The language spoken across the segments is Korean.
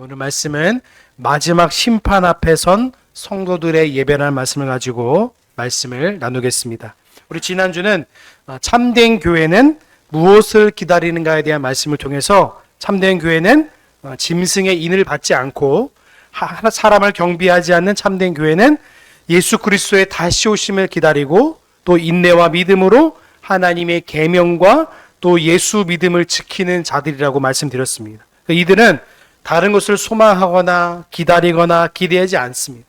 오늘 말씀은 마지막 심판 앞에 선 성도들의 예배라는 말씀을 가지고 말씀을 나누겠습니다. 우리 지난주는 참된 교회는 무엇을 기다리는가에 대한 말씀을 통해서 참된 교회는 짐승의 인을 받지 않고 사람을 경비하지 않는 참된 교회는 예수 그리스도의 다시 오심을 기다리고 또 인내와 믿음으로 하나님의 계명과 또 예수 믿음을 지키는 자들이라고 말씀드렸습니다. 이들은 다른 것을 소망하거나 기다리거나 기대하지 않습니다.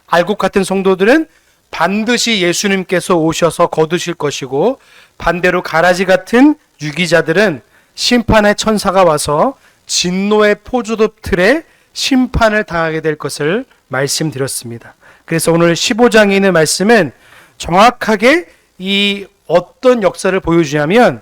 알곡 같은 성도들은 반드시 예수님께서 오셔서 거두실 것이고, 반대로 가라지 같은 유기자들은 심판의 천사가 와서 진노의 포도즙 틀에 심판을 당하게 될 것을 말씀드렸습니다. 그래서 오늘 15장에 있는 말씀은 정확하게 이 어떤 역사를 보여주냐면,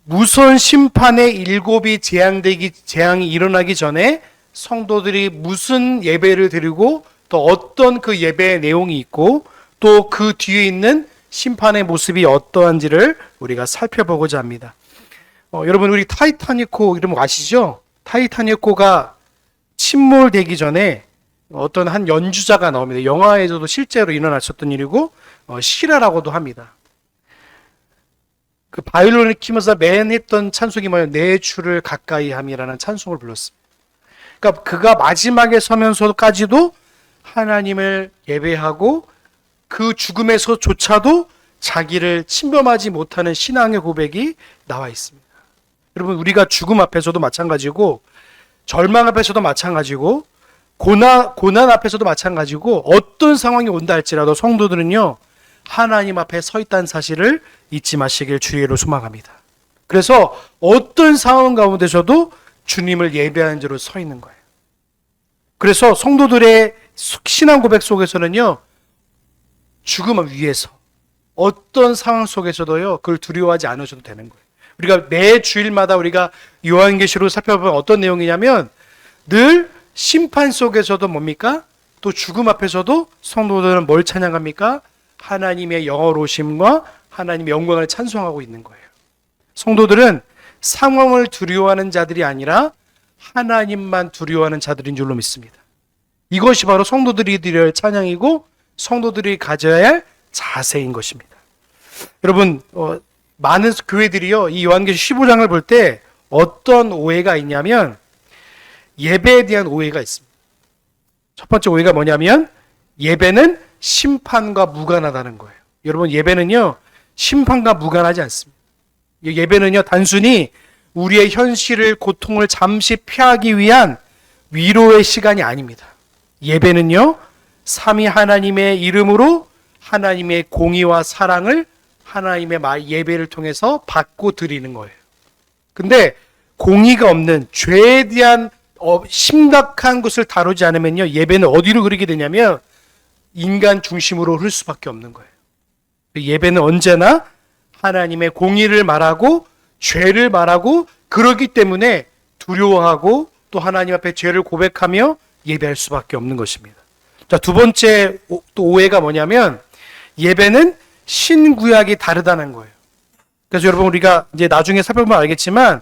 무서운 심판의 일곱이 재앙이 일어나기 전에 성도들이 무슨 예배를 드리고 또 어떤 그 예배의 내용이 있고 또 그 뒤에 있는 심판의 모습이 어떠한지를 우리가 살펴보고자 합니다. 여러분, 우리 타이타닉호 이름 아시죠? 타이타닉호가 침몰되기 전에 어떤 한 연주자가 나옵니다. 영화에서도 실제로 일어났었던 일이고 실화라고도 합니다. 그 바이올린을 키면서 맨 했던 찬송이 뭐예요? 내 주를 가까이 함이라는 찬송을 불렀습니다. 그러니까 그가 마지막에 서면서까지도 하나님을 예배하고 그 죽음에서조차도 자기를 침범하지 못하는 신앙의 고백이 나와 있습니다. 여러분, 우리가 죽음 앞에서도 마찬가지고 절망 앞에서도 마찬가지고 고난 앞에서도 마찬가지고 어떤 상황이 온다 할지라도 성도들은요, 하나님 앞에 서 있다는 사실을 잊지 마시길 주의로 소망합니다. 그래서 어떤 상황 가운데서도 주님을 예배하는 자로 서 있는 거예요. 그래서 성도들의 신앙 고백 속에서는요, 죽음 위에서 어떤 상황 속에서도요, 그걸 두려워하지 않으셔도 되는 거예요. 우리가 매 주일마다 우리가 요한계시록을 살펴보면 어떤 내용이냐면, 늘 심판 속에서도 뭡니까? 또 죽음 앞에서도 성도들은 뭘 찬양합니까? 하나님의 영원로심과 하나님의 영광을 찬송하고 있는 거예요. 성도들은 상황을 두려워하는 자들이 아니라 하나님만 두려워하는 자들인 줄로 믿습니다. 이것이 바로 성도들이 드려야 할 찬양이고 성도들이 가져야 할 자세인 것입니다. 여러분, 많은 교회들이요, 이 요한계시록 15장을 볼 때 어떤 오해가 있냐면 예배에 대한 오해가 있습니다. 첫 번째 오해가 뭐냐면 예배는 심판과 무관하다는 거예요. 여러분, 예배는요, 심판과 무관하지 않습니다. 예배는요, 단순히 우리의 현실을, 고통을 잠시 피하기 위한 위로의 시간이 아닙니다. 예배는요, 삼위 하나님의 이름으로 하나님의 공의와 사랑을 하나님의 예배를 통해서 받고 드리는 거예요. 근데 공의가 없는 죄에 대한 심각한 것을 다루지 않으면요, 예배는 어디로 흐르게 되냐면 인간 중심으로 흐를 수밖에 없는 거예요. 예배는 언제나 하나님의 공의를 말하고 죄를 말하고, 그러기 때문에 두려워하고 또 하나님 앞에 죄를 고백하며 예배할 수밖에 없는 것입니다. 자, 두 번째 또 오해가 뭐냐면 예배는 신구약이 다르다는 거예요. 그래서 여러분, 우리가 이제 나중에 살펴보면 알겠지만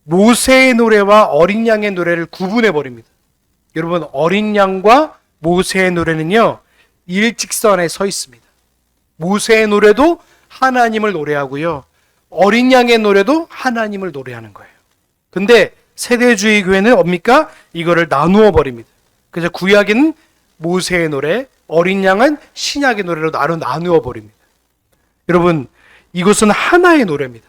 모세의 노래와 어린 양의 노래를 구분해 버립니다. 여러분, 어린 양과 모세의 노래는요, 일직선에 서 있습니다. 모세의 노래도 하나님을 노래하고요, 어린 양의 노래도 하나님을 노래하는 거예요. 근데 세대주의 교회는 뭡니까? 이거를 나누어 버립니다. 그래서 구약에는 모세의 노래, 어린 양은 신약의 노래로 나누어 버립니다. 여러분, 이것은 하나의 노래입니다.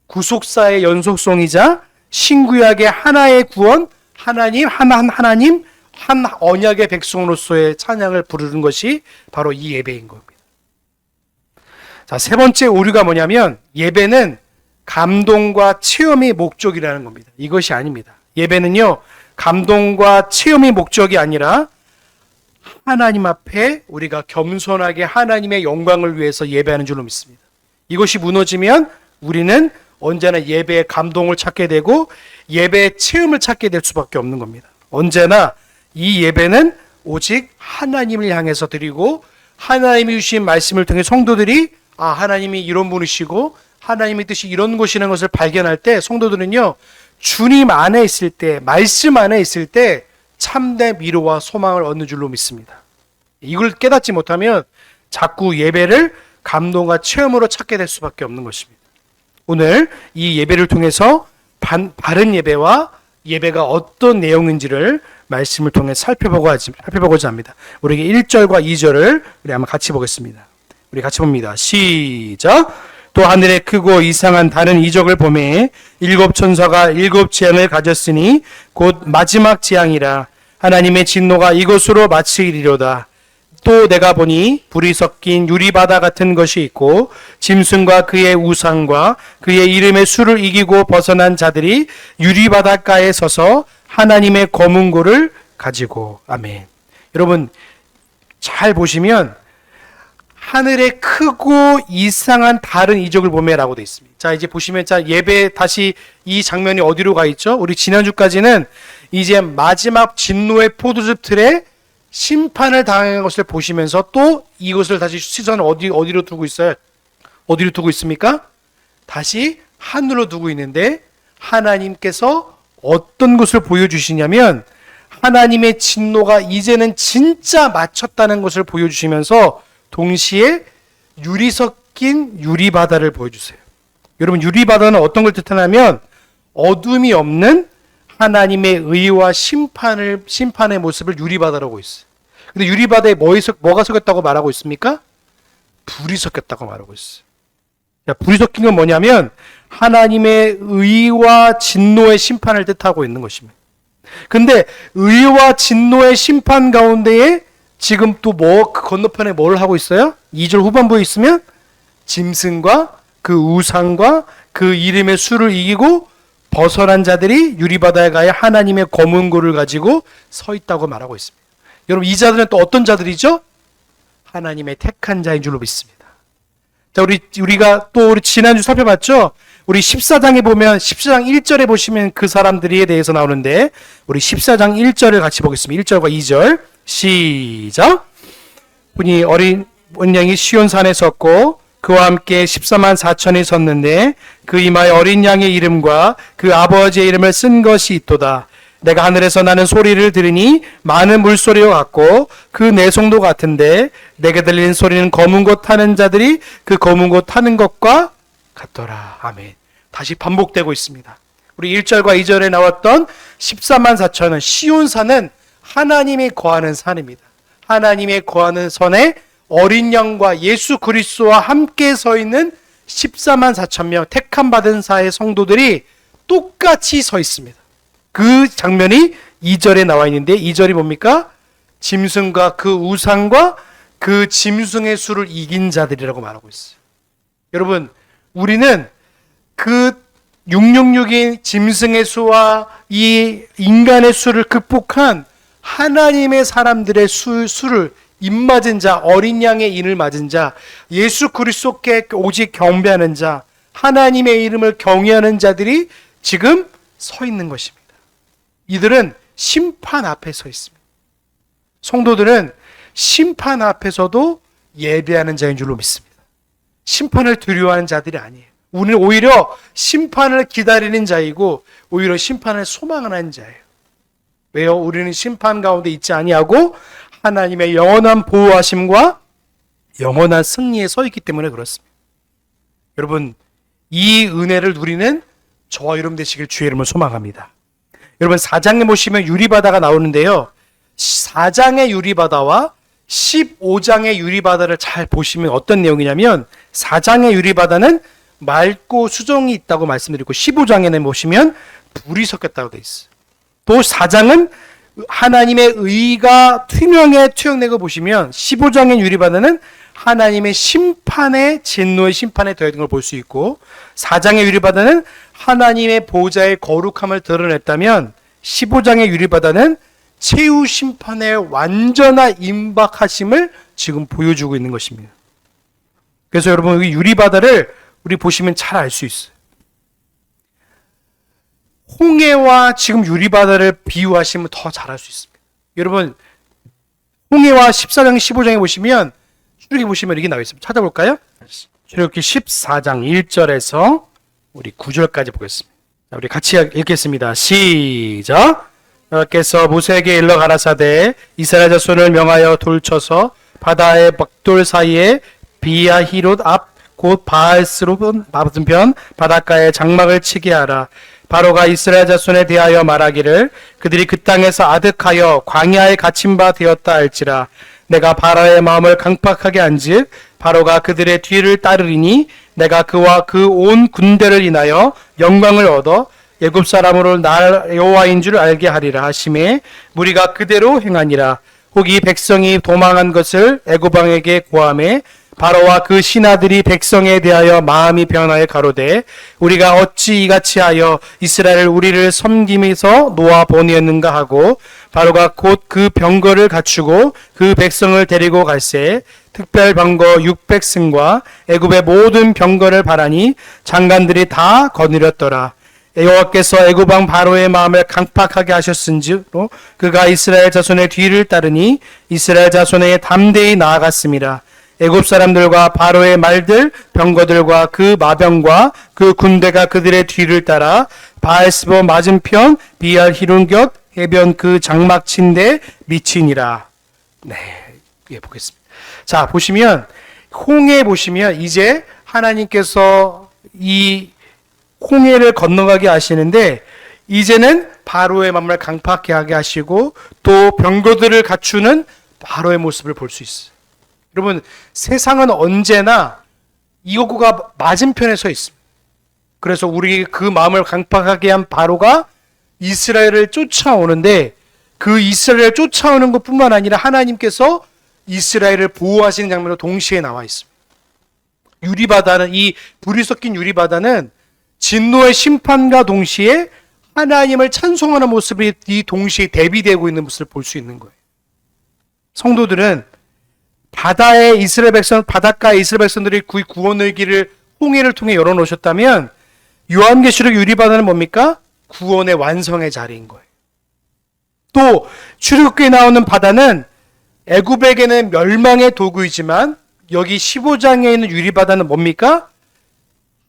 구속사의 연속성이자 신구약의 하나의 구원, 하나님, 한 언약의 백성으로서의 찬양을 부르는 것이 바로 이 예배인 겁니다. 자, 세 번째 오류가 뭐냐면 예배는 감동과 체험이 목적이라는 겁니다. 이것이 아닙니다. 예배는요, 감동과 체험이 목적이 아니라 하나님 앞에 우리가 겸손하게 하나님의 영광을 위해서 예배하는 줄로 믿습니다. 이것이 무너지면 우리는 언제나 예배의 감동을 찾게 되고 예배의 체험을 찾게 될 수밖에 없는 겁니다. 언제나 이 예배는 오직 하나님을 향해서 드리고, 하나님이 주신 말씀을 통해 성도들이 하나님이 이런 분이시고 하나님의 뜻이 이런 것이라는 것을 발견할 때 성도들은요, 주님 안에 있을 때, 말씀 안에 있을 때 참된 위로와 소망을 얻는 줄로 믿습니다. 이걸 깨닫지 못하면 자꾸 예배를 감동과 체험으로 찾게 될 수밖에 없는 것입니다. 오늘 이 예배를 통해서 바른 예배와 예배가 어떤 내용인지를 말씀을 통해 살펴보고자 합니다. 우리에게 1절과 2절을 우리 한번 같이 보겠습니다. 우리 같이 봅니다. 시작. 또 하늘에 크고 이상한 다른 이적을 보매 일곱 천사가 일곱 재앙을 가졌으니 곧 마지막 재앙이라. 하나님의 진노가 이것으로 마치리로다. 또 내가 보니 불이 섞인 유리바다 같은 것이 있고 짐승과 그의 우상과 그의 이름의 수를 이기고 벗어난 자들이 유리바닷가에 서서 하나님의 검은고를 가지고. 아멘. 여러분 잘 보시면 하늘에 크고 이상한 다른 이적을 보매라고 되어 있습니다. 자, 이제 보시면 예배 다시 이 장면이 어디로 가 있죠? 우리 지난주까지는 이제 마지막 진노의 포도즙 틀에 심판을 당한 것을 보시면서 또 이것을 다시 시선을 어디로 두고 있어요? 어디로 두고 있습니까? 다시 하늘로 두고 있는데 하나님께서 어떤 것을 보여주시냐면 하나님의 진노가 이제는 진짜 마쳤다는 것을 보여주시면서 동시에 유리 섞인 유리바다를 보여주세요. 여러분 유리바다는 어떤 걸 뜻하냐면 어둠이 없는 하나님의 의와 심판의 모습을 유리바다라고 있어요. 근데 유리바다에 뭐가 섞였다고 말하고 있습니까? 불이 섞였다고 말하고 있어요. 불이 섞인 건 뭐냐면 하나님의 의와 진노의 심판을 뜻하고 있는 것입니다. 근데 의와 진노의 심판 가운데에 지금 또 그 건너편에 뭘 하고 있어요? 2절 후반부에 있으면 짐승과 그 우상과 그 이름의 수를 이기고 벗어난 자들이 유리바다에 가야 하나님의 검은고를 가지고 서 있다고 말하고 있습니다. 여러분 이 자들은 또 어떤 자들이죠? 하나님의 택한 자인 줄로 믿습니다. 자, 우리가 또 우리 지난주 살펴봤죠? 우리 14장에 보면 14장 1절에 보시면 그 사람들에 대해서 나오는데 우리 14장 1절을 같이 보겠습니다. 1절과 2절 시작. 분이 어린 양이 시온산에 섰고 그와 함께 14만 4천이 섰는데 그 이마에 어린 양의 이름과 그 아버지의 이름을 쓴 것이 있도다. 내가 하늘에서 나는 소리를 들으니 많은 물소리와 같고 그 내송도 같은데 내게 들리는 소리는 검은 곳 타는 자들이 그 검은 곳 타는 것과 같더라. 아멘. 다시 반복되고 있습니다. 우리 1절과 2절에 나왔던 14만 4천은 시온산은 하나님이 거하는 산입니다. 하나님의 거하는 산에 어린 양과 예수 그리스도와 함께 서 있는 14만 4천 명 택함 받은 사의 성도들이 똑같이 서 있습니다. 그 장면이 2절에 나와 있는데 2절이 뭡니까? 짐승과 그 우상과 그 짐승의 수를 이긴 자들이라고 말하고 있어요. 여러분 우리는 그 666인 짐승의 수와 이 인간의 수를 극복한 하나님의 사람들의 수를 입맞은 자, 어린 양의 인을 맞은 자, 예수 그리스도께 오직 경배하는 자, 하나님의 이름을 경외하는 자들이 지금 서 있는 것입니다. 이들은 심판 앞에 서 있습니다. 성도들은 심판 앞에서도 예배하는 자인 줄로 믿습니다. 심판을 두려워하는 자들이 아니에요. 우리는 오히려 심판을 기다리는 자이고 오히려 심판을 소망하는 자예요. 왜요? 우리는 심판 가운데 있지 아니하고 하나님의 영원한 보호하심과 영원한 승리에 서 있기 때문에 그렇습니다. 여러분 이 은혜를 누리는 저와 여러분 되시길 주의 이름으로 소망합니다. 여러분 4장에 보시면 유리바다가 나오는데요. 4장의 유리바다와 15장의 유리바다를 잘 보시면 어떤 내용이냐면 4장의 유리바다는 맑고 수정이 있다고 말씀드리고 15장에는 보시면 불이 섞였다고 되어 있어요. 또 4장은 하나님의 의가 투명하게 투영되고 보시면 15장의 유리바다는 하나님의 심판의 진노의 심판에 더해진 걸 볼 수 있고 4장의 유리바다는 하나님의 보좌의 거룩함을 드러냈다면 15장의 유리바다는 최후 심판의 완전한 임박하심을 지금 보여주고 있는 것입니다. 그래서 여러분 이 유리바다를 우리 보시면 잘 알 수 있어요. 홍해와 지금 유리바다를 비유하시면 더 잘 알 수 있습니다. 여러분 홍해와 14장 15장에 보시면 출애굽기 보시면 이게 나와 있습니다. 찾아볼까요? 출애굽기 14장 1절에서 우리 9절까지 보겠습니다. 우리 같이 읽겠습니다. 시작. 여호와께서 모세에게 일러 가라사대 이스라엘 자손을 명하여 돌쳐서 바다의 벽돌 사이에 비야히롯 앞 곧 바알스롯 맞은편 바닷가에 장막을 치게 하라. 바로가 이스라엘 자손에 대하여 말하기를 그들이 그 땅에서 아득하여 광야에 갇힌 바 되었다 할지라. 내가 바로의 마음을 강팍하게 한즉 바로가 그들의 뒤를 따르리니 내가 그와 그 온 군대를 인하여 영광을 얻어 애굽 사람으로 나 여호와인 줄 알게 하리라 하심에 무리가 그대로 행하니라. 혹이 백성이 도망한 것을 애굽 왕에게 고하매 바로와 그 신하들이 백성에 대하여 마음이 변하여 가로되 우리가 어찌 이같이 하여 이스라엘을 우리를 섬김에서 놓아 보내었는가 하고 바로가 곧 그 병거를 갖추고 그 백성을 데리고 갈새 특별 병거 600승과 애굽의 모든 병거를 바라니 장관들이 다 거느렸더라. 여호와께서 애굽 왕 바로의 마음을 강팍하게 하셨은지로 그가 이스라엘 자손의 뒤를 따르니 이스라엘 자손에 담대히 나아갔습니다. 애굽 사람들과 바로의 말들 병거들과 그 마병과 그 군대가 그들의 뒤를 따라 바알스보 맞은편 비알 히론곁 해변 그 장막 친데 미치니라. 네, 예, 보겠습니다. 자, 보시면 홍해 보시면 이제 하나님께서 이 홍해를 건너가게 하시는데 이제는 바로의 마음을 강팍하게 하게 하시고 또 병거들을 갖추는 바로의 모습을 볼 수 있어요. 여러분, 세상은 언제나 이호구가 맞은편에 서 있습니다. 그래서 우리 그 마음을 강팍하게 한 바로가 이스라엘을 쫓아오는데 그 이스라엘을 쫓아오는 것뿐만 아니라 하나님께서 이스라엘을 보호하시는 장면으로 동시에 나와 있습니다. 유리바다는 이 불이 섞인 유리바다는 진노의 심판과 동시에 하나님을 찬송하는 모습이 이 동시에 대비되고 있는 모습을 볼 수 있는 거예요. 성도들은 바다에 이스라엘 백성, 바닷가에 이스라엘 백성들이 구원의 길을 홍해를 통해 열어놓으셨다면 요한계시록 유리바다는 뭡니까? 구원의 완성의 자리인 거예요. 또 출애굽기에 나오는 바다는 애굽에게는 멸망의 도구이지만 여기 15장에 있는 유리바다는 뭡니까?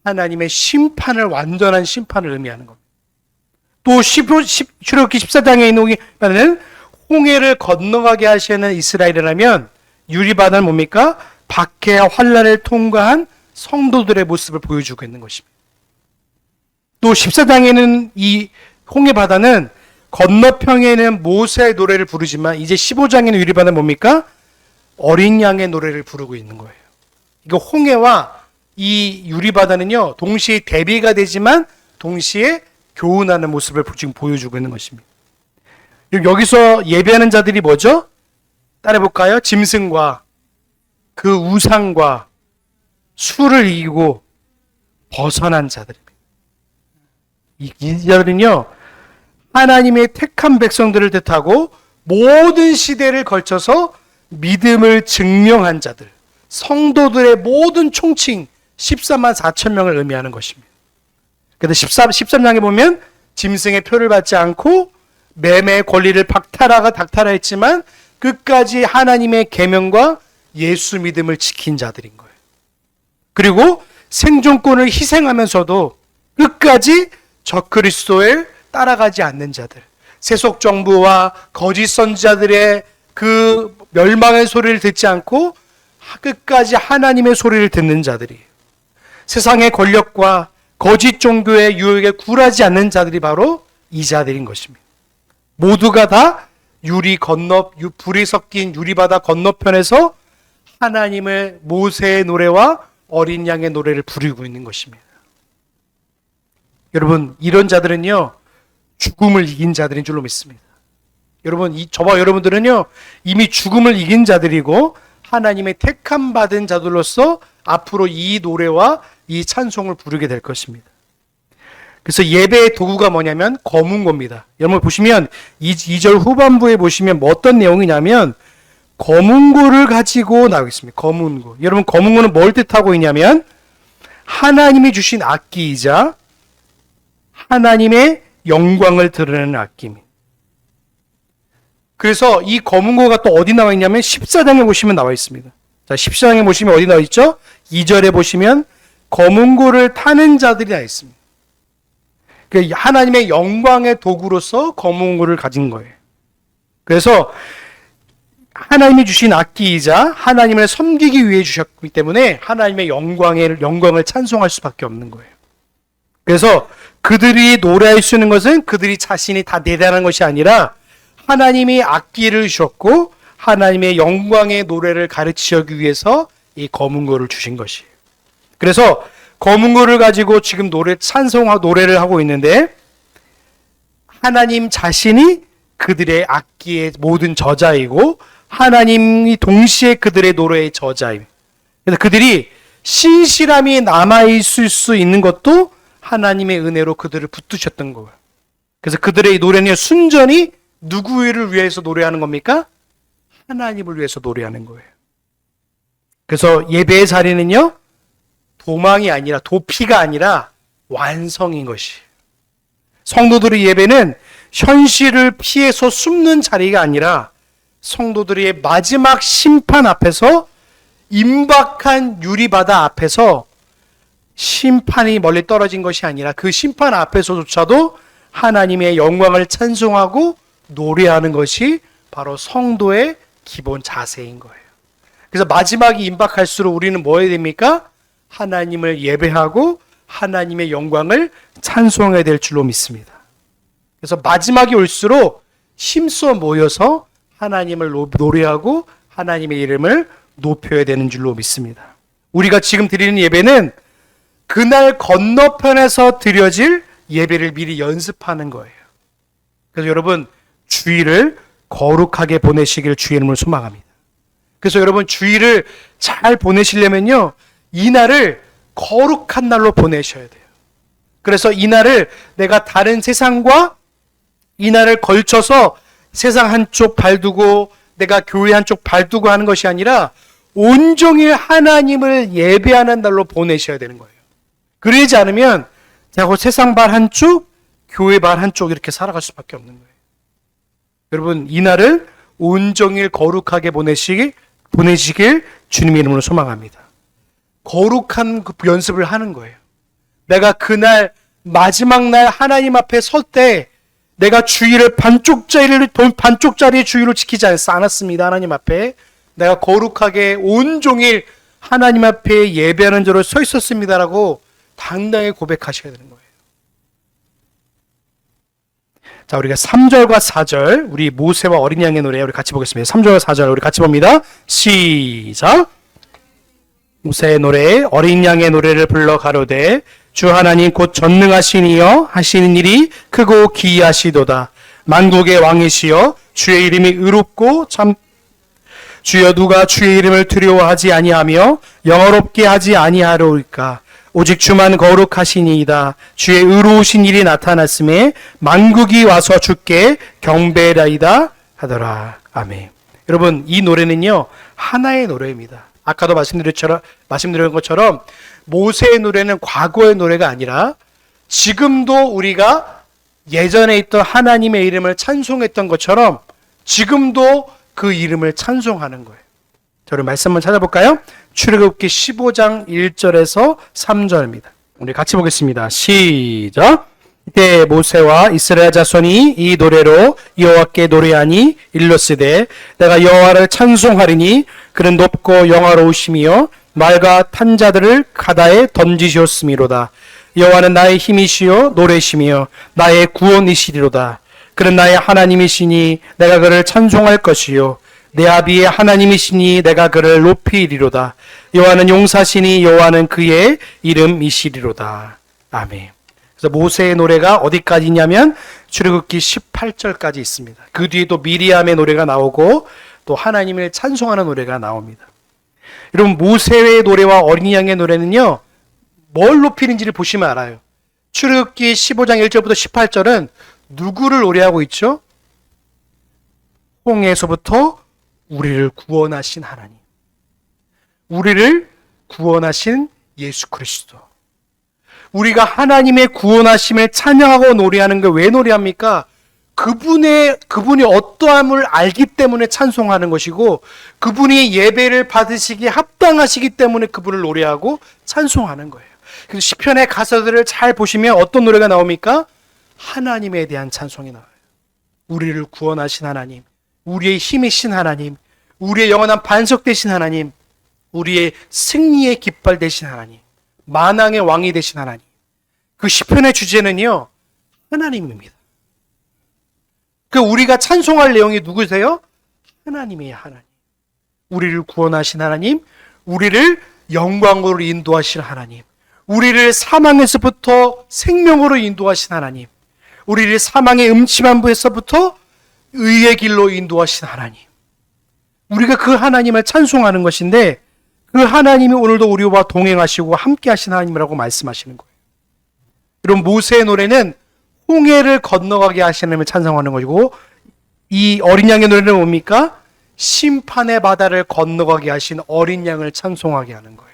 하나님의 심판을 완전한 심판을 의미하는 겁니다. 또 출애굽기 14장에 있는 바다는 홍해를 건너가게 하시는 이스라엘이라면 유리바다는 뭡니까? 박해와 환난을 통과한 성도들의 모습을 보여주고 있는 것입니다. 또 14장에는 이 홍해바다는 건너편에는 모세의 노래를 부르지만 이제 15장에는 유리바다는 뭡니까? 어린 양의 노래를 부르고 있는 거예요. 이거 홍해와 이 유리바다는요 동시에 대비가 되지만 동시에 교훈하는 모습을 지금 보여주고 있는 것입니다. 여기서 예배하는 자들이 뭐죠? 따라해볼까요? 짐승과 그 우상과 수를 이기고 벗어난 자들입니다. 이 자들은요 하나님의 택한 백성들을 뜻하고 모든 시대를 걸쳐서 믿음을 증명한 자들, 성도들의 모든 총칭 14만 4천 명을 의미하는 것입니다. 그래서 13장에 보면 짐승의 표를 받지 않고 매매의 권리를 닥탈하였지만 끝까지 하나님의 계명과 예수 믿음을 지킨 자들인 거예요. 그리고 생존권을 희생하면서도 끝까지 적그리스도를 따라가지 않는 자들, 세속 정부와 거짓 선지자들의 그 멸망의 소리를 듣지 않고 끝까지 하나님의 소리를 듣는 자들이, 세상의 권력과 거짓 종교의 유혹에 굴하지 않는 자들이 바로 이 자들인 것입니다. 모두가 다 불이 섞인 유리바다 건너편에서 하나님의 모세의 노래와 어린 양의 노래를 부르고 있는 것입니다. 여러분, 이런 자들은요 죽음을 이긴 자들인 줄로 믿습니다. 여러분, 저와 여러분들은요 이미 죽음을 이긴 자들이고 하나님의 택함 받은 자들로서 앞으로 이 노래와 이 찬송을 부르게 될 것입니다. 그래서 예배의 도구가 뭐냐면 거문고입니다. 여러분 보시면 2절 후반부에 보시면 어떤 내용이냐면 거문고를 가지고 나오겠습니다. 거문고. 여러분 거문고는 뭘 뜻하고 있냐면 하나님이 주신 악기이자 하나님의 영광을 드러내는 악기입니다. 그래서 이 거문고가 또 어디 나와 있냐면 14장에 보시면 나와 있습니다. 자, 14장에 보시면 어디 나와 있죠? 2절에 보시면 거문고를 타는 자들이 나와 있습니다. 그 하나님의 영광의 도구로서 검은고를 가진 거예요. 그래서 하나님이 주신 악기이자 하나님을 섬기기 위해 주셨기 때문에 하나님의 영광을 찬송할 수밖에 없는 거예요. 그래서 그들이 노래할 수 있는 것은 그들이 자신이 다 대단한 것이 아니라 하나님이 악기를 주셨고 하나님의 영광의 노래를 가르치기 위해서 이 검은고를 주신 것이에요. 그래서 검은고를 가지고 지금 노래를 하고 있는데 하나님 자신이 그들의 악기의 모든 저자이고 하나님이 동시에 그들의 노래의 저자입니다. 그래서 그들이 신실함이 남아있을 수 있는 것도 하나님의 은혜로 그들을 붙드셨던 거예요. 그래서 그들의 노래는 순전히 누구를 위해서 노래하는 겁니까? 하나님을 위해서 노래하는 거예요. 그래서 예배의 자리는요, 도망이 아니라 도피가 아니라 완성인 것이. 성도들의 예배는 현실을 피해서 숨는 자리가 아니라 성도들의 마지막 심판 앞에서 임박한 유리바다 앞에서 심판이 멀리 떨어진 것이 아니라 그 심판 앞에서조차도 하나님의 영광을 찬송하고 노래하는 것이 바로 성도의 기본 자세인 거예요. 그래서 마지막이 임박할수록 우리는 뭐 해야 됩니까? 하나님을 예배하고 하나님의 영광을 찬송해야 될 줄로 믿습니다. 그래서 마지막이 올수록 힘써 모여서 하나님을 노래하고 하나님의 이름을 높여야 되는 줄로 믿습니다. 우리가 지금 드리는 예배는 그날 건너편에서 드려질 예배를 미리 연습하는 거예요. 그래서 여러분 주일을 거룩하게 보내시길 주의 이름으로 소망합니다. 그래서 여러분 주일을 잘 보내시려면요, 이날을 거룩한 날로 보내셔야 돼요. 그래서 이날을 내가 다른 세상과 이날을 걸쳐서 세상 한쪽 발두고 내가 교회 한쪽 발두고 하는 것이 아니라 온종일 하나님을 예배하는 날로 보내셔야 되는 거예요. 그러지 않으면 자꾸 세상 발 한쪽, 교회 발 한쪽 이렇게 살아갈 수밖에 없는 거예요. 여러분 이날을 온종일 거룩하게 보내시길 주님의 이름으로 소망합니다. 거룩한 그 연습을 하는 거예요. 내가 그날 마지막 날 하나님 앞에 설 때 내가 주일을 반쪽짜리 주일로 지키지 않았습니다. 하나님 앞에 내가 거룩하게 온종일 하나님 앞에 예배하는 자로 서 있었습니다라고 당당히 고백하셔야 되는 거예요. 자, 우리가 3절과 4절 우리 모세와 어린 양의 노래 우리 같이 보겠습니다. 3절과 4절 우리 같이 봅니다. 시작. 모세의 노래 어린 양의 노래를 불러 가로되 주 하나님 곧 전능하신 이여 하시는 일이 크고 기이하시도다. 만국의 왕이시여 주의 이름이 의롭고 참 주여 누가 주의 이름을 두려워하지 아니하며 영어롭게 하지 아니하리까. 오직 주만 거룩하시니이다. 주의 의로우신 일이 나타났음에 만국이 와서 주께 경배하리이다 하더라. 아멘. 여러분 이 노래는요 하나의 노래입니다. 아까도 말씀드린 것처럼 모세의 노래는 과거의 노래가 아니라 지금도 우리가 예전에 있던 하나님의 이름을 찬송했던 것처럼 지금도 그 이름을 찬송하는 거예요. 자, 우리 말씀 한번 찾아볼까요? 출애굽기 15장 1절에서 3절입니다. 우리 같이 보겠습니다. 시작. 이때 모세와 이스라엘 자손이 이 노래로 여호와께 노래하니 일렀으되 내가 여호와를 찬송하리니 그는 높고 영화로우시며 말과 탄 자들을 가다에 던지시었음이로다. 여호와는 나의 힘이시요 노래시며 나의 구원이시리로다. 그는 나의 하나님이시니 내가 그를 찬송할 것이요 내 아비의 하나님이시니 내가 그를 높이리로다. 여호와는 용사시니 여호와는 그의 이름이시리로다. 아멘. 그래서 모세의 노래가 어디까지 있냐면 출애굽기 18절까지 있습니다. 그 뒤에 또 미리암의 노래가 나오고 또 하나님을 찬송하는 노래가 나옵니다. 여러분 모세의 노래와 어린 양의 노래는요 뭘 높이는지를 보시면 알아요. 출애굽기 15장 1절부터 18절은 누구를 노래하고 있죠? 홍해에서부터 우리를 구원하신 하나님, 우리를 구원하신 예수 그리스도, 우리가 하나님의 구원하심을 찬양하고 노래하는 거 왜 노래합니까? 그분이 어떠함을 알기 때문에 찬송하는 것이고 그분이 예배를 받으시기에 합당하시기 때문에 그분을 노래하고 찬송하는 거예요. 그래서 시편의 가사들을 잘 보시면 어떤 노래가 나옵니까? 하나님에 대한 찬송이 나와요. 우리를 구원하신 하나님, 우리의 힘이신 하나님, 우리의 영원한 반석 되신 하나님, 우리의 승리의 깃발 되신 하나님, 만왕의 왕이 되신 하나님. 그 시편의 주제는요, 하나님입니다. 그 우리가 찬송할 내용이 누구세요? 하나님이에요, 하나님. 우리를 구원하신 하나님, 우리를 영광으로 인도하신 하나님, 우리를 사망에서부터 생명으로 인도하신 하나님, 우리를 사망의 음침한 부에서부터 의의 길로 인도하신 하나님. 우리가 그 하나님을 찬송하는 것인데, 그 하나님이 오늘도 우리와 동행하시고 함께 하신 하나님이라고 말씀하시는 거예요. 여러분, 모세의 노래는 홍해를 건너가게 하시는 하나님을 찬송하는 것이고, 이 어린 양의 노래는 뭡니까? 심판의 바다를 건너가게 하신 어린 양을 찬송하게 하는 거예요.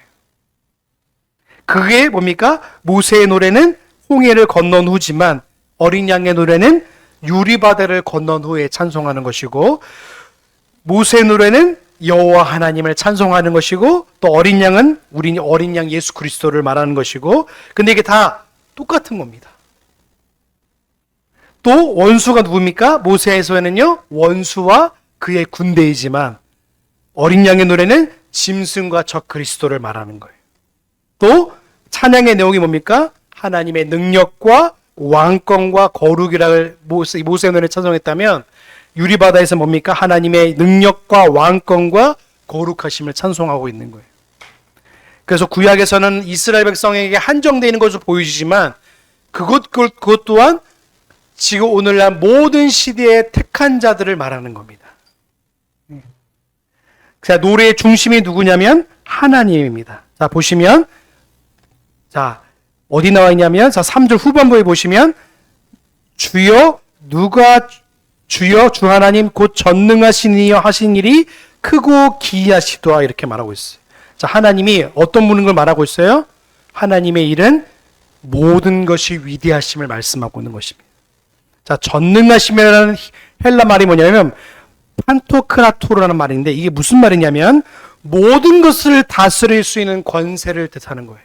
그게 뭡니까? 모세의 노래는 홍해를 건넌 후지만 어린 양의 노래는 유리바다를 건넌 후에 찬송하는 것이고, 모세의 노래는 여호와 하나님을 찬송하는 것이고, 또 어린 양은 우리 어린 양 예수 그리스도를 말하는 것이고, 근데 이게 다 똑같은 겁니다. 또 원수가 누굽니까? 모세에서는요, 원수와 그의 군대이지만 어린 양의 노래는 짐승과 적 그리스도를 말하는 거예요. 또 찬양의 내용이 뭡니까? 하나님의 능력과 왕권과 거룩이라를 모세의 노래를 찬송했다면, 유리바다에서 뭡니까? 하나님의 능력과 왕권과 거룩하심을 찬송하고 있는 거예요. 그래서 구약에서는 이스라엘 백성에게 한정되어 있는 것으로 보이지만 그것 또한 지금 오늘날 모든 시대의 택한 자들을 말하는 겁니다. 자, 노래의 중심이 누구냐면 하나님입니다. 자, 보시면, 자, 어디 나와 있냐면, 자, 3절 후반부에 보시면, 주여 주 하나님 곧 전능하신 이여 하신 일이 크고 기이하시도다, 이렇게 말하고 있어요. 자, 하나님이 어떤 분인 걸 말하고 있어요? 하나님의 일은 모든 것이 위대하심을 말씀하고 있는 것입니다. 자, 전능하심이라는 헬라 말이 뭐냐면 판토크라토라는 말인데, 이게 무슨 말이냐면 모든 것을 다스릴 수 있는 권세를 뜻하는 거예요.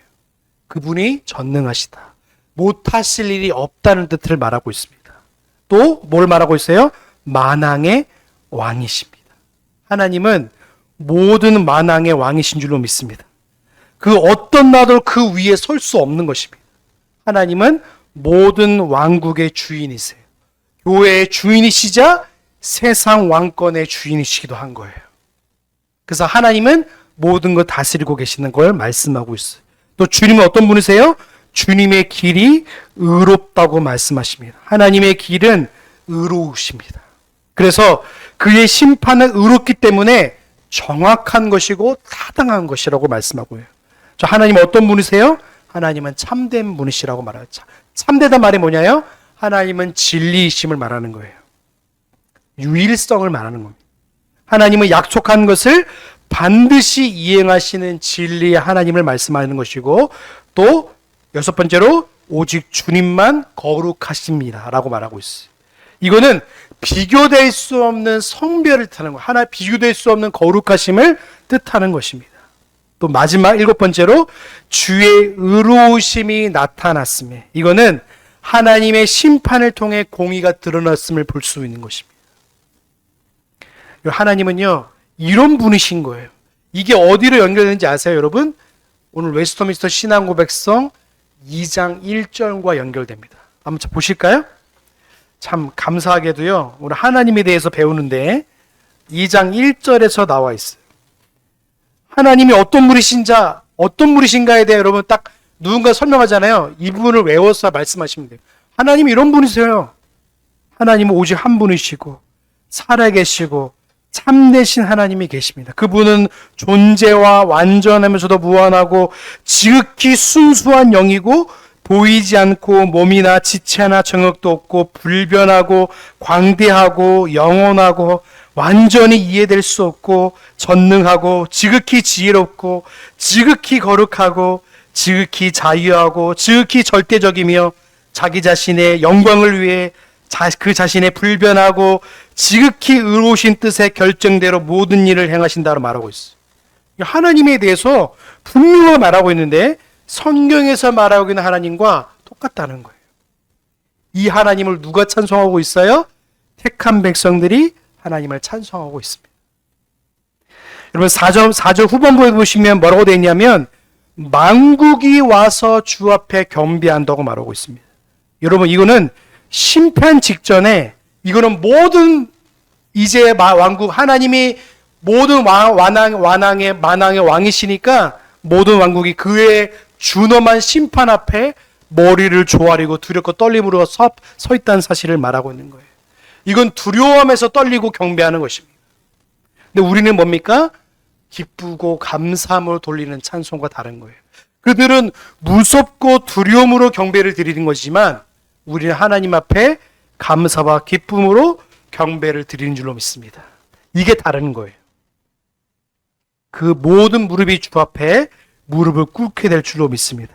그분이 전능하시다, 못하실 일이 없다는 뜻을 말하고 있습니다. 또 뭘 말하고 있어요? 만왕의 왕이십니다. 하나님은 모든 만왕의 왕이신 줄로 믿습니다. 그 어떤 나라도 그 위에 설 수 없는 것입니다. 하나님은 모든 왕국의 주인이세요. 교회의 주인이시자 세상 왕권의 주인이시기도 한 거예요. 그래서 하나님은 모든 걸 다스리고 계시는 걸 말씀하고 있어요. 또 주님은 어떤 분이세요? 주님의 길이 의롭다고 말씀하십니다. 하나님의 길은 의로우십니다. 그래서 그의 심판은 의롭기 때문에 정확한 것이고 타당한 것이라고 말씀하고 해요. 저 하나님은 어떤 분이세요? 하나님은 참된 분이시라고 말하죠. 참되다 말이 뭐냐요? 하나님은 진리이심을 말하는 거예요. 유일성을 말하는 겁니다. 하나님은 약속한 것을 반드시 이행하시는 진리의 하나님을 말씀하는 것이고, 또 여섯 번째로 오직 주님만 거룩하십니다 라고 말하고 있어요. 이거는 비교될 수 없는 성별을 뜻하는 거예요. 하나 비교될 수 없는 거룩하심을 뜻하는 것입니다. 또 마지막 일곱 번째로 주의 의로우심이 나타났음에, 이거는 하나님의 심판을 통해 공의가 드러났음을 볼 수 있는 것입니다. 하나님은요, 이런 분이신 거예요. 이게 어디로 연결되는지 아세요, 여러분? 오늘 웨스터민스터 신앙고백성 2장 1절과 연결됩니다. 한번 보실까요? 참 감사하게도요, 오늘 하나님에 대해서 배우는데 2장 1절에서 나와 있어요. 하나님이 어떤 분이신가에 대해 여러분 딱 누군가 설명하잖아요. 이 부분을 외워서 말씀하시면 돼요. 하나님이 이런 분이세요. 하나님은 오직 한 분이시고 살아계시고 참되신 하나님이 계십니다. 그분은 존재와 완전하면서도 무한하고 지극히 순수한 영이고, 보이지 않고 몸이나 지체나 정욕도 없고, 불변하고 광대하고 영원하고 완전히 이해될 수 없고, 전능하고 지극히 지혜롭고 지극히 거룩하고 지극히 자유하고 지극히 절대적이며, 자기 자신의 영광을 위해 그 자신의 불변하고 지극히 의로우신 뜻의 결정대로 모든 일을 행하신다고 말하고 있어요. 하나님에 대해서 분명히 말하고 있는데 성경에서 말하고 있는 하나님과 똑같다는 거예요. 이 하나님을 누가 찬송하고 있어요? 택한 백성들이 하나님을 찬송하고 있습니다. 여러분 4절 후반부에 보시면 뭐라고 되어 있냐면 만국이 와서 주 앞에 경배한다고 말하고 있습니다. 여러분 이거는 심판 직전에 이거는 모든 이제 왕국 하나님이 모든 만왕의 왕이시니까 모든 왕국이 그의 준엄한 심판 앞에 머리를 조아리고 두렵고 떨림으로 서 있다는 사실을 말하고 있는 거예요. 이건 두려움에서 떨리고 경배하는 것입니다. 근데 우리는 뭡니까? 기쁘고 감사함으로 돌리는 찬송과 다른 거예요. 그들은 무섭고 두려움으로 경배를 드리는 것이지만 우리는 하나님 앞에 감사와 기쁨으로 경배를 드리는 줄로 믿습니다. 이게 다른 거예요. 그 모든 무릎이 주 앞에 무릎을 꿇게 될 줄로 믿습니다.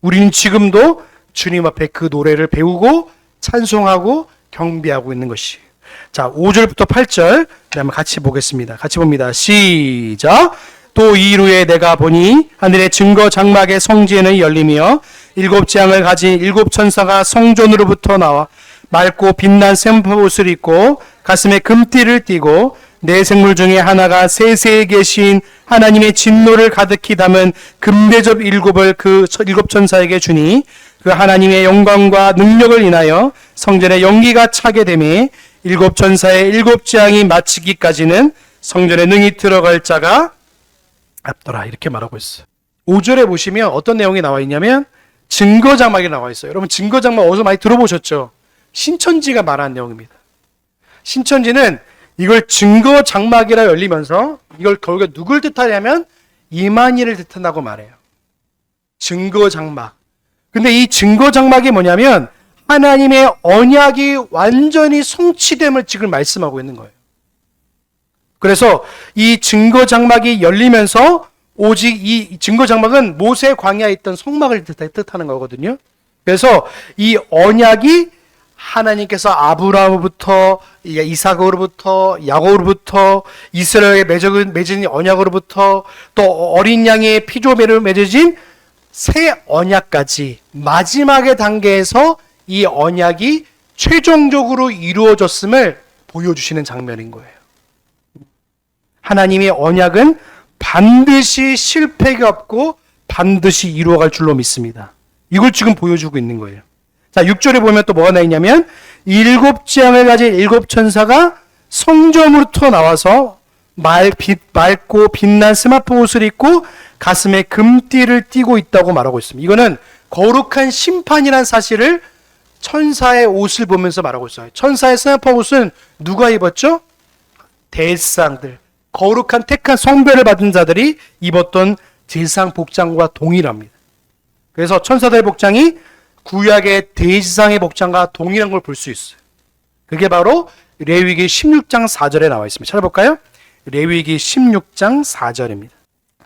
우리는 지금도 주님 앞에 그 노래를 배우고 찬송하고 경배하고 있는 것이에요. 자, 5절부터 8절 한번 같이 보겠습니다. 같이 봅니다. 시작. 또 이후에 내가 보니 하늘의 증거 장막의 성지에는 열리며 7재앙을 가진 7천사가 성전으로부터 나와 맑고 빛난 샘파 옷을 입고 가슴에 금띠를 띠고 네 생물 중에 하나가 세세에 계신 하나님의 진노를 가득히 담은 금대접 7을 그 7천사에게 주니 그 하나님의 영광과 능력을 인하여 성전에 연기가 차게 되매 7천사의 7재앙이 마치기까지는 성전에 능히 들어갈 자가 없더라. 이렇게 말하고 있어요. 5절에 보시면 어떤 내용이 나와 있냐면 증거장막이 나와 있어요. 여러분 증거장막 어디서 많이 들어보셨죠? 신천지가 말하는 내용입니다. 신천지는 이걸 증거장막이라 열리면서 이걸 결국에 누굴 뜻하냐면 이만희를 뜻한다고 말해요. 증거장막. 근데 이 증거장막이 뭐냐면 하나님의 언약이 완전히 성취됨을 지금 말씀하고 있는 거예요. 그래서 이 증거장막이 열리면서 오직 이 증거장막은 모세 광야에 있던 성막을 뜻하는 거거든요. 그래서 이 언약이 하나님께서 아브라함으로부터 이삭으로부터 야곱으로부터 이스라엘에 맺은 언약으로부터 또 어린 양의 피조매로 맺어진 새 언약까지 마지막의 단계에서 이 언약이 최종적으로 이루어졌음을 보여주시는 장면인 거예요. 하나님의 언약은 반드시 실패가 없고 반드시 이루어갈 줄로 믿습니다. 이걸 지금 보여주고 있는 거예요. 자, 6절에 보면 또 뭐가 나 있냐면 7재앙을 가진 7천사가 성전으로부터 나와서 맑고 빛난 스마프 옷을 입고 가슴에 금띠를 띠고 있다고 말하고 있습니다. 이거는 거룩한 심판이라는 사실을 천사의 옷을 보면서 말하고 있어요. 천사의 스마프 옷은 누가 입었죠? 대상들, 거룩한 택한 성별을 받은 자들이 입었던 제사장 복장과 동일합니다. 그래서 천사들의 복장이 구약의 대제사장의 복장과 동일한 걸 볼 수 있어요. 그게 바로 레위기 16장 4절에 나와 있습니다. 찾아볼까요? 레위기 16장 4절입니다.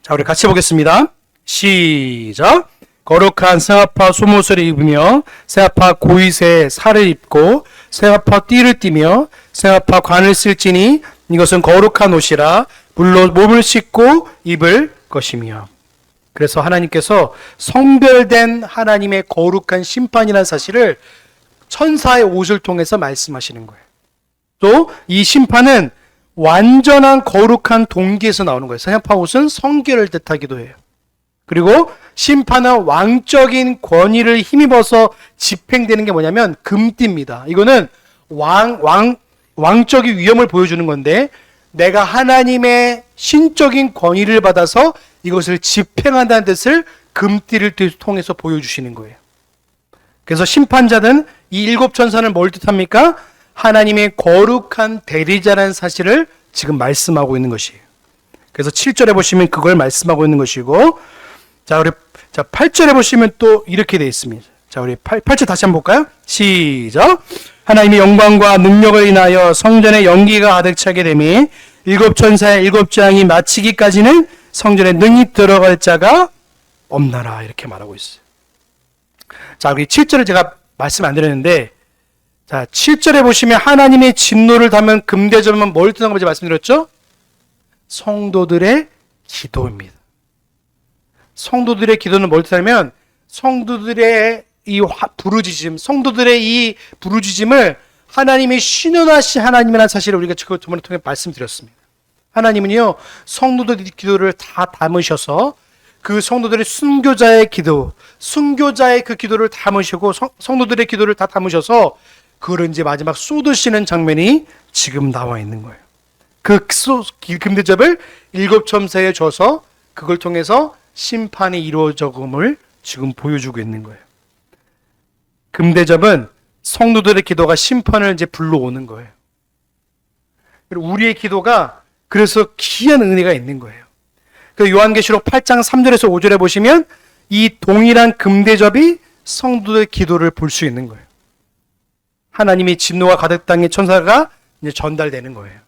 자, 우리 같이 보겠습니다. 시작. 거룩한 세아파 소옷을 입으며 세아파 고이새 살을 입고 세아파 띠를 띠며 세아파 관을 쓸지니 이것은 거룩한 옷이라 물로 몸을 씻고 입을 것이며. 그래서 하나님께서 성별된 하나님의 거룩한 심판이라는 사실을 천사의 옷을 통해서 말씀하시는 거예요. 또 이 심판은 완전한 거룩한 동기에서 나오는 거예요. 세아파 옷은 성결을 뜻하기도 해요. 그리고 심판은 왕적인 권위를 힘입어서 집행되는 게 뭐냐면 금띠입니다. 이거는 왕적인 위엄을 보여주는 건데 내가 하나님의 신적인 권위를 받아서 이것을 집행한다는 뜻을 금띠를 통해서 보여주시는 거예요. 그래서 심판자는 이 7천사는 뭘 뜻합니까? 하나님의 거룩한 대리자라는 사실을 지금 말씀하고 있는 것이에요. 그래서 7절에 보시면 그걸 말씀하고 있는 것이고, 자, 우리 8절에 보시면 또 이렇게 되어 있습니다. 자, 우리 8절 다시 한번 볼까요? 시작. 하나님의 영광과 능력을 인하여 성전에 연기가 가득 차게 되며 7천사의 7재앙이 마치기까지는 성전에 능히 들어갈 자가 없나라. 이렇게 말하고 있어요. 자, 우리 7절을 제가 말씀 안 드렸는데, 자, 7절에 보시면 하나님의 진노를 담은 금대접은 뭘 뜻하는 건지 말씀드렸죠? 성도들의 기도입니다. 성도들의 기도는 뭘 뜻하냐면 성도들의 부르짖음, 성도들의 이 부르짖음을 하나님이 신원하신 하나님이라는 사실을 우리가 저번에 통해 말씀드렸습니다. 하나님은요, 성도들의 기도를 다 담으셔서 그 성도들의 순교자의 기도, 순교자의 그 기도를 담으시고 성도들의 기도를 다 담으셔서 그걸 이제 마지막 쏟으시는 장면이 지금 나와 있는 거예요. 그 금대접을 7첨사에 줘서 그걸 통해서 심판이 이루어져금을 지금 보여주고 있는 거예요. 금대접은 성도들의 기도가 심판을 이제 불러오는 거예요. 그리고 우리의 기도가 그래서 귀한 은혜가 있는 거예요. 그 요한계시록 8장 3절에서 5절에 보시면 이 동일한 금대접이 성도들의 기도를 볼 수 있는 거예요. 하나님이 진노가 가득 당한 천사가 이제 전달되는 거예요.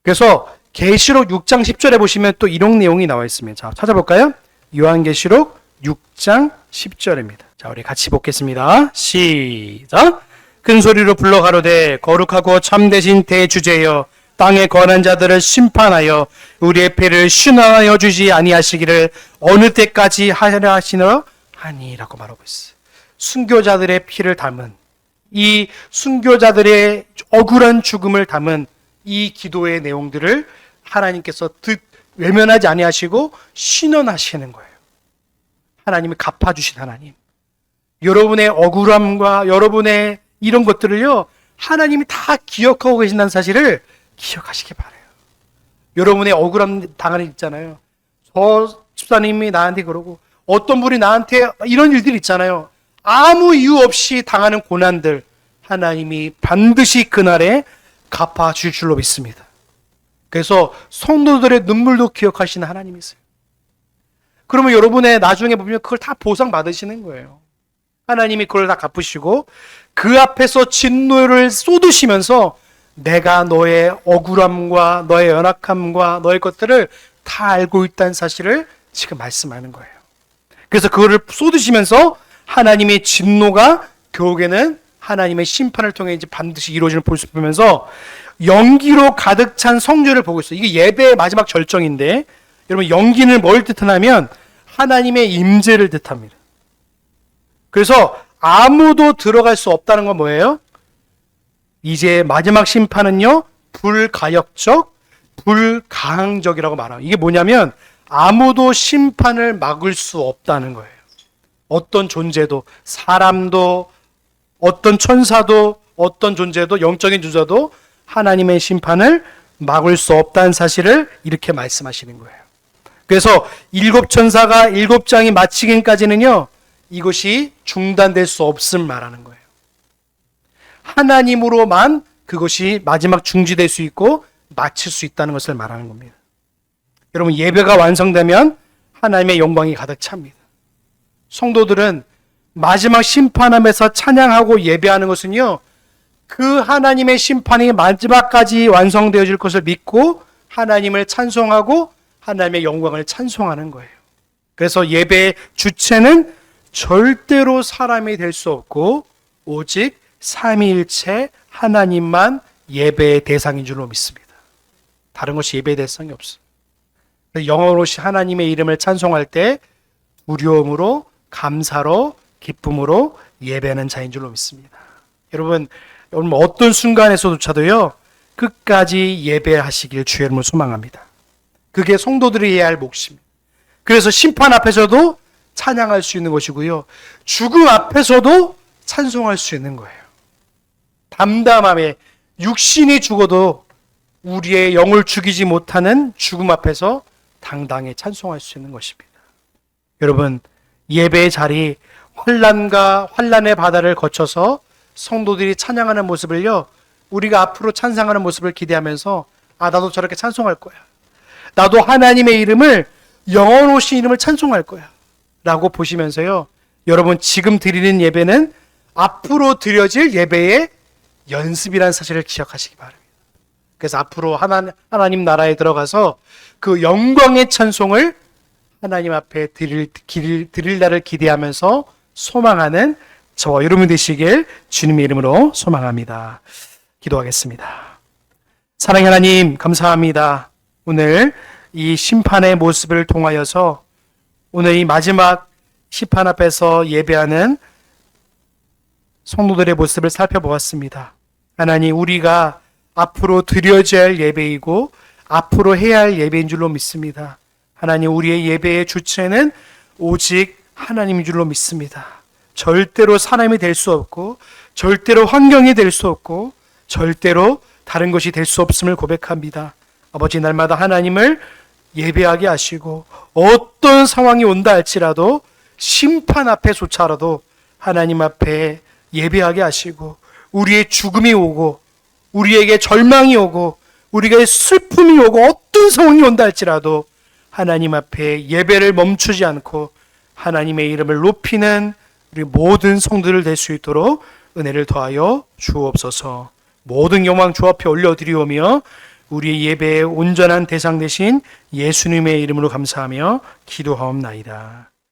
그래서 계시록 6장 10절에 보시면 또 이런 내용이 나와 있습니다. 자, 찾아볼까요? 요한계시록 6장 10절입니다. 자, 우리 같이 보겠습니다. 시작. 큰 소리로 불러 가로되 거룩하고 참되신 대주제여 땅의 권한 자들을 심판하여 우리의 패를 신원하여 주지 아니하시기를 어느 때까지 하려 하시노 하니라고 말하고 있어요. 순교자들의 피를 담은 이 순교자들의 억울한 죽음을 담은 이 기도의 내용들을 하나님께서 외면하지 아니하시고 신원하시는 거예요. 하나님이 갚아주신 하나님. 여러분의 억울함과 여러분의 이런 것들을요, 하나님이 다 기억하고 계신다는 사실을 기억하시기 바라요. 여러분의 억울함 당하는 일 있잖아요. 저 집사님이 나한테 그러고 어떤 분이 나한테 이런 일들이 있잖아요. 아무 이유 없이 당하는 고난들 하나님이 반드시 그날에 갚아주실 줄로 믿습니다. 그래서 성도들의 눈물도 기억하시는 하나님이세요. 그러면 여러분의 나중에 보면 그걸 다 보상받으시는 거예요. 하나님이 그걸 다 갚으시고 그 앞에서 진노를 쏟으시면서 내가 너의 억울함과 너의 연약함과 너의 것들을 다 알고 있다는 사실을 지금 말씀하는 거예요. 그래서 그거를 쏟으시면서 하나님의 진노가 결국에는 하나님의 심판을 통해 이제 반드시 이루어지는 모습을 보면서 연기로 가득 찬 성전을 보고 있어요. 이게 예배의 마지막 절정인데 여러분 연기는 뭘 뜻하냐면 하나님의 임재를 뜻합니다. 그래서 아무도 들어갈 수 없다는 건 뭐예요? 이제 마지막 심판은요 불가역적, 불가항적이라고 말해요. 이게 뭐냐면 아무도 심판을 막을 수 없다는 거예요. 어떤 존재도, 사람도, 어떤 천사도, 어떤 존재도, 영적인 존재도 하나님의 심판을 막을 수 없다는 사실을 이렇게 말씀하시는 거예요. 그래서 7천사가 7장이 마치기까지는요 이것이 중단될 수 없음 말하는 거예요. 하나님으로만 그것이 마지막 중지될 수 있고 마칠 수 있다는 것을 말하는 겁니다. 여러분 예배가 완성되면 하나님의 영광이 가득 찹니다. 성도들은 마지막 심판함에서 찬양하고 예배하는 것은요 그 하나님의 심판이 마지막까지 완성되어질 것을 믿고 하나님을 찬송하고 하나님의 영광을 찬송하는 거예요. 그래서 예배의 주체는 절대로 사람이 될 수 없고 오직 삼위일체 하나님만 예배의 대상인 줄로 믿습니다. 다른 것이 예배의 대상이 없어요. 영어로시 하나님의 이름을 찬송할 때 두려움으로, 감사로, 기쁨으로 예배하는 자인 줄로 믿습니다. 여러분 어떤 순간에서조차도요 끝까지 예배하시길 주의 이름으로 소망합니다. 그게 성도들이 해야 할 몫입니다. 그래서 심판 앞에서도 찬양할 수 있는 것이고요 죽음 앞에서도 찬송할 수 있는 거예요. 담담함에 육신이 죽어도 우리의 영을 죽이지 못하는 죽음 앞에서 당당히 찬송할 수 있는 것입니다. 여러분 예배의 자리, 환난과 환난의 바다를 거쳐서 성도들이 찬양하는 모습을요 우리가 앞으로 찬양하는 모습을 기대하면서 나도 저렇게 찬송할 거야, 나도 하나님의 이름을 영원하신 이름을 찬송할 거야 라고 보시면서요 여러분 지금 드리는 예배는 앞으로 드려질 예배의 연습이라는 사실을 기억하시기 바랍니다. 그래서 앞으로 하나님 나라에 들어가서 그 영광의 찬송을 하나님 앞에 드릴 날을 기대하면서 소망하는 저와 여러분 되시길 주님의 이름으로 소망합니다. 기도하겠습니다. 사랑의 하나님 감사합니다. 오늘 이 심판의 모습을 통하여서 오늘 이 마지막 심판 앞에서 예배하는 성도들의 모습을 살펴보았습니다. 하나님, 우리가 앞으로 드려져야 할 예배이고 앞으로 해야 할 예배인 줄로 믿습니다. 하나님, 우리의 예배의 주체는 오직 하나님인 줄로 믿습니다. 절대로 사람이 될 수 없고 절대로 환경이 될 수 없고 절대로 다른 것이 될 수 없음을 고백합니다. 아버지, 날마다 하나님을 예배하게 하시고 어떤 상황이 온다 할지라도 심판 앞에조차라도 하나님 앞에 예배하게 하시고 우리의 죽음이 오고 우리에게 절망이 오고 우리에게 슬픔이 오고 어떤 상황이 온다 할지라도 하나님 앞에 예배를 멈추지 않고 하나님의 이름을 높이는 우리 모든 성도들 될 수 있도록 은혜를 더하여 주옵소서. 모든 영광 주 앞에 올려드리오며 우리의 예배의 온전한 대상 되신 예수님의 이름으로 감사하며 기도하옵나이다.